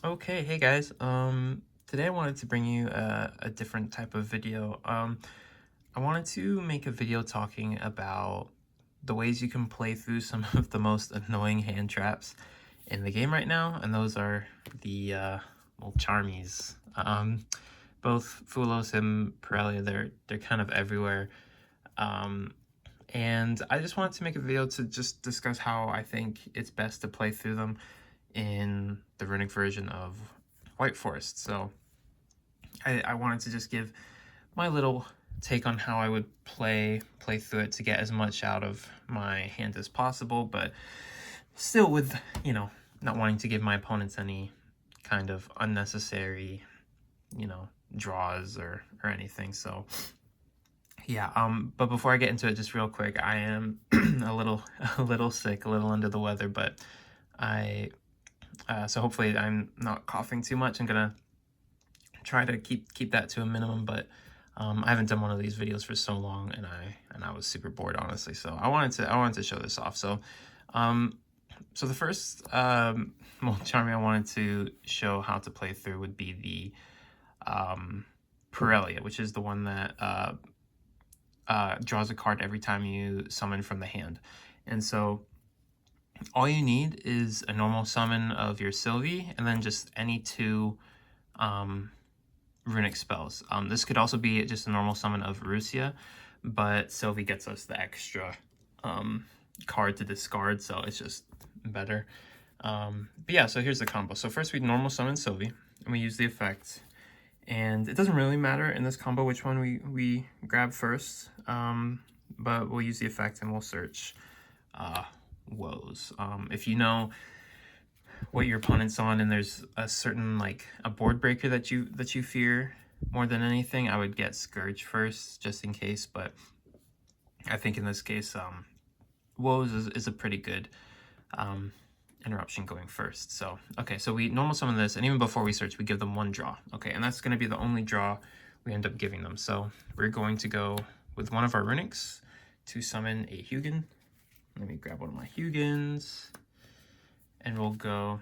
Okay, hey guys. Today I wanted to bring you a different type of video. I wanted to make a video talking about the ways you can play through some of the most annoying hand traps in the game right now, and those are the mulcharmys. Both Fulos and Pellia, they're kind of everywhere. Um, and I just wanted to make a video to just discuss how I think it's best to play through them in the Runick version of White Forest. So I wanted to just give my little take on how I would play through it to get as much out of my hand as possible, but still with, not wanting to give my opponents any kind of unnecessary, draws or anything. So yeah, but before I get into it, just real quick, I am a little sick, a little under the weather, but I so hopefully I'm not coughing too much. I'm gonna try to keep that to a minimum, but I haven't done one of these videos for so long, and I was super bored, honestly. So I wanted to show this off. So so the first Mulcharmy I wanted to show how to play through would be the Pellia, which is the one that draws a card every time you summon from the hand. And so all you need is a normal summon of your Sylvie, and then just any two Runick spells. This could also be just a normal summon of Rusia, but Sylvie gets us the extra card to discard, so it's just better. But yeah, so here's the combo. So first we normal summon Sylvie, and we use the effect. And it doesn't really matter in this combo which one we grab first, but we'll use the effect and we'll search woes. If you know what your opponent's on and there's a certain, like, a board breaker that you fear more than anything, I would get Scourge first just in case, but I think in this case woes is a pretty good interruption going first. So okay, so we normal summon this, and even before we search we give them one draw. Okay, and that's going to be the only draw we end up giving them. So we're going to go with one of our Runicks to summon a Hugin. Let me grab one of my Hugins, and we'll go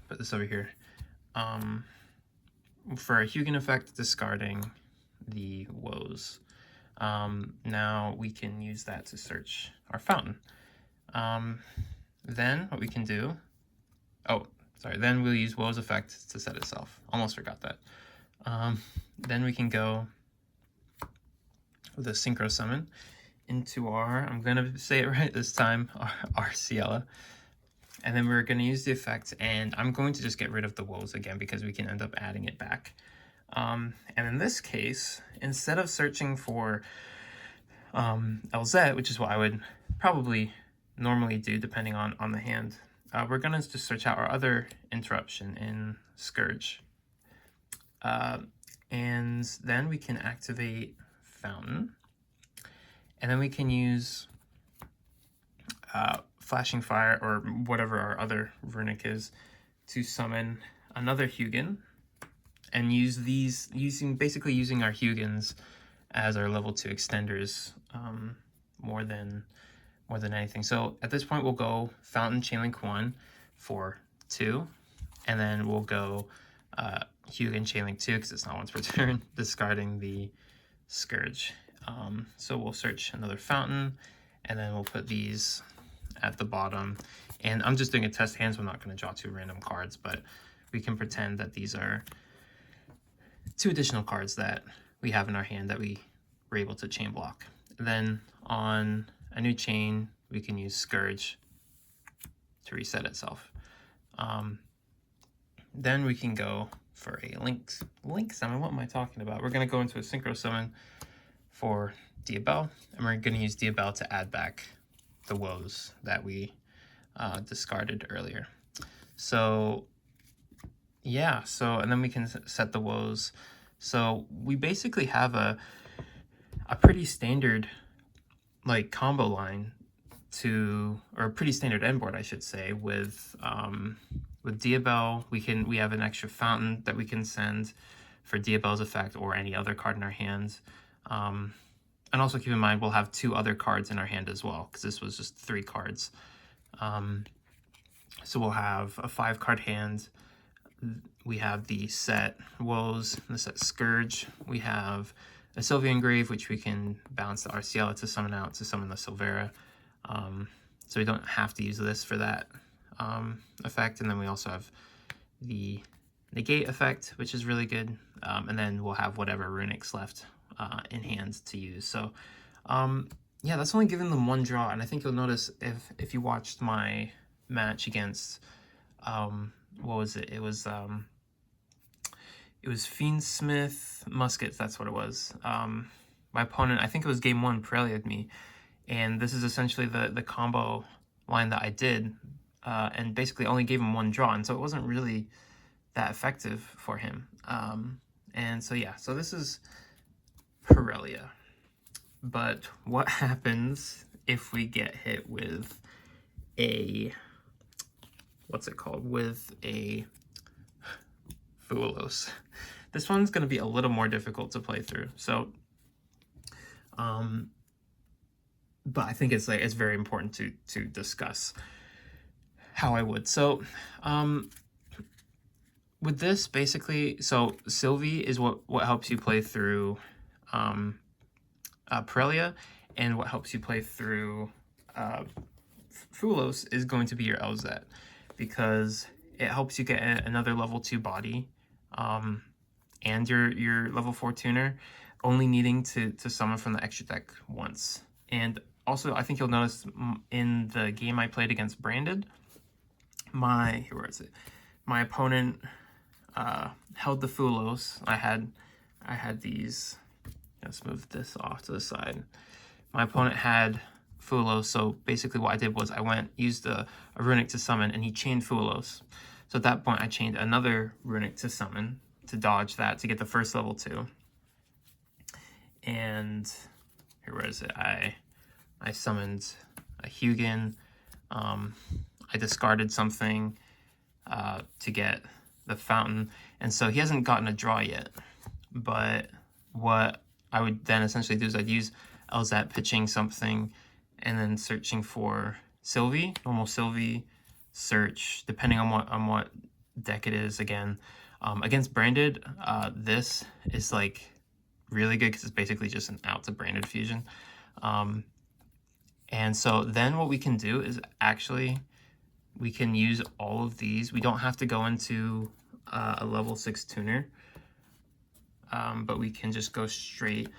put this over here. For a Hugin effect, discarding the woes. Now we can use that to search our fountain. Then what we can do, then we'll use woes effect to set itself. Almost forgot that. Then we can go with a synchro summon into our, I'm gonna say it right this time, our Ciela. And then we're gonna use the effect, and I'm going to just get rid of the woes again because we can end up adding it back. And in this case, instead of searching for LZ, which is what I would probably normally do depending on the hand, we're gonna just search out our other interruption in Scourge. And then we can activate Fountain, and then we can use Flashing Fire or whatever our other Runick is to summon another Hugin, and use these basically using our Hugins as our level 2 extenders more than anything. So at this point we'll go Fountain Chainlink 1 for 2, and then we'll go Hugin Chainlink 2 because it's not once per turn, discarding the Scourge. So we'll search another Fountain, and then we'll put these at the bottom. And I'm just doing a test hand, so I'm not going to draw 2 random cards, but we can pretend that these are 2 additional cards that we have in our hand that we were able to chain block. And then on a new chain, we can use Scourge to reset itself. Then we can go for a link summon. What am I talking about? We're going to go into a synchro summon for Diabel, and we're going to use Diabel to add back the woes that we discarded earlier. So yeah, and then we can set the woes. So we basically have a pretty standard, like, combo line or a pretty standard end board, I should say, with Diabel. We have an extra Fountain that we can send for Diabel's effect or any other card in our hands. And also keep in mind we'll have 2 other cards in our hand as well, because this was just 3 cards. So we'll have a 5-card hand. We have the set Woes, the set Scourge. We have a Sylvia Engrave, which we can bounce the Arciela to summon out to summon the Silvera. So we don't have to use this for that effect. And then we also have the Negate effect, which is really good. And then we'll have whatever Runics left in hand to use. So yeah, that's only giving them 1 draw. And I think you'll notice if you watched my match against what was it? It was Fiendsmith Muskets, that's what it was. My opponent, I think it was game 1, Pellia'd me, and this is essentially the combo line that I did, and basically only gave him 1 draw, and so it wasn't really that effective for him. And so yeah, so this is Pellia. But what happens if we get hit with a, what's it called, with a Fulos? This one's going to be a little more difficult to play through. So, but I think it's very important to discuss how I would. So, with this, basically, so Sylvie is what helps you play through Pellia, and what helps you play through Fulos is going to be your LZ, because it helps you get another level 2 body, and your level 4 tuner, only needing to summon from the extra deck once. And also, I think you'll notice in the game I played against Branded, my opponent held the Fulos. I had these. Let's move this off to the side. My opponent had Fulos, so basically what I did was I used a Runick to summon, and he chained Fulos. So at that point, I chained another Runick to summon, to dodge that, to get the first level 2. And here, where is it? I summoned a Hugin. I discarded something to get the Fountain. And so he hasn't gotten a draw yet. But what I would then essentially do is I'd use Elzat pitching something and then searching for Sylvie, normal Sylvie, search, depending on what deck it is. Again, against Branded, this is like really good because it's basically just an out to Branded fusion. And so then what we can do is actually we can use all of these. We don't have to go into a level 6 tuner, but we can just go straight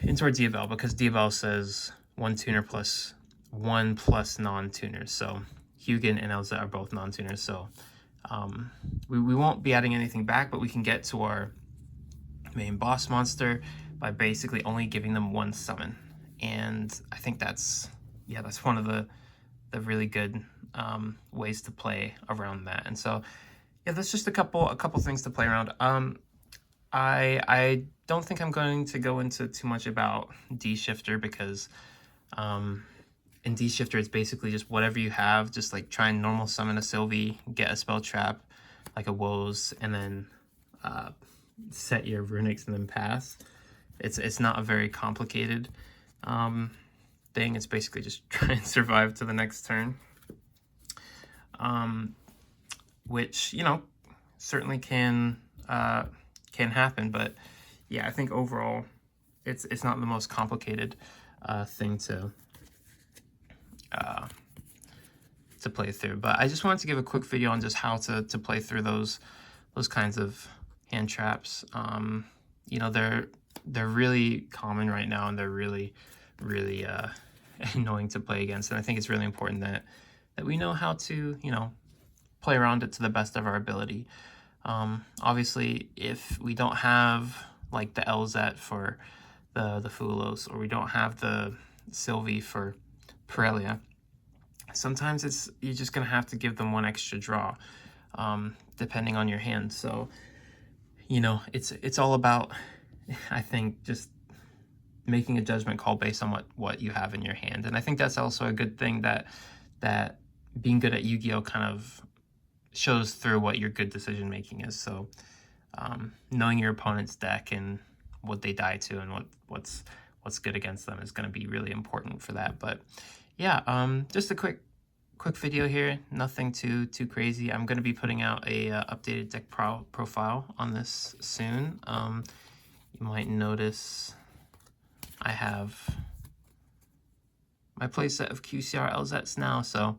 into our Diabell, because Diabell says 1 tuner plus 1 plus non-tuners. So Hugin and Elza are both non-tuners. So we won't be adding anything back, but we can get to our main boss monster by basically only giving them 1 summon. And I think that's one of the really good ways to play around that. And so yeah, that's just a couple things to play around. I don't think I'm going to go into too much about D-Shifter, because in D-Shifter it's basically just whatever you have, just like try and normal summon a Sylvie, get a spell trap like a Woes, and then set your Runics and then pass. It's not a very complicated thing. It's basically just try and survive to the next turn, which, you know, certainly can happen. But yeah, I think overall it's not the most complicated thing to play through. But I just wanted to give a quick video on just how to play through those kinds of hand traps. You know, they're really common right now, and they're really annoying to play against. And I think it's really important that we know how to, you know, play around it to the best of our ability. Obviously, if we don't have like the LZ for the Fulos, or we don't have the Sylvie for Pellia, sometimes you're just gonna have to give them 1 extra draw, depending on your hand. So, you know, it's all about, I think, just making a judgment call based on what you have in your hand. And I think that's also a good thing, that being good at Yu-Gi-Oh kind of shows through what your good decision making is. So knowing your opponent's deck and what they die to and what's good against them is going to be really important for that. But yeah, just a quick quick video here, nothing too crazy. I'm going to be putting out a updated deck profile on this soon. You might notice I have my playset of QCR LZs now, so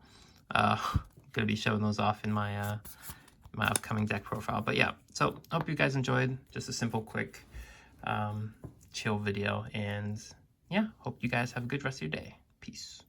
I'm going to be showing those off in my my upcoming deck profile. But yeah, so hope you guys enjoyed. Just a simple, quick, chill video, and yeah, hope you guys have a good rest of your day. Peace.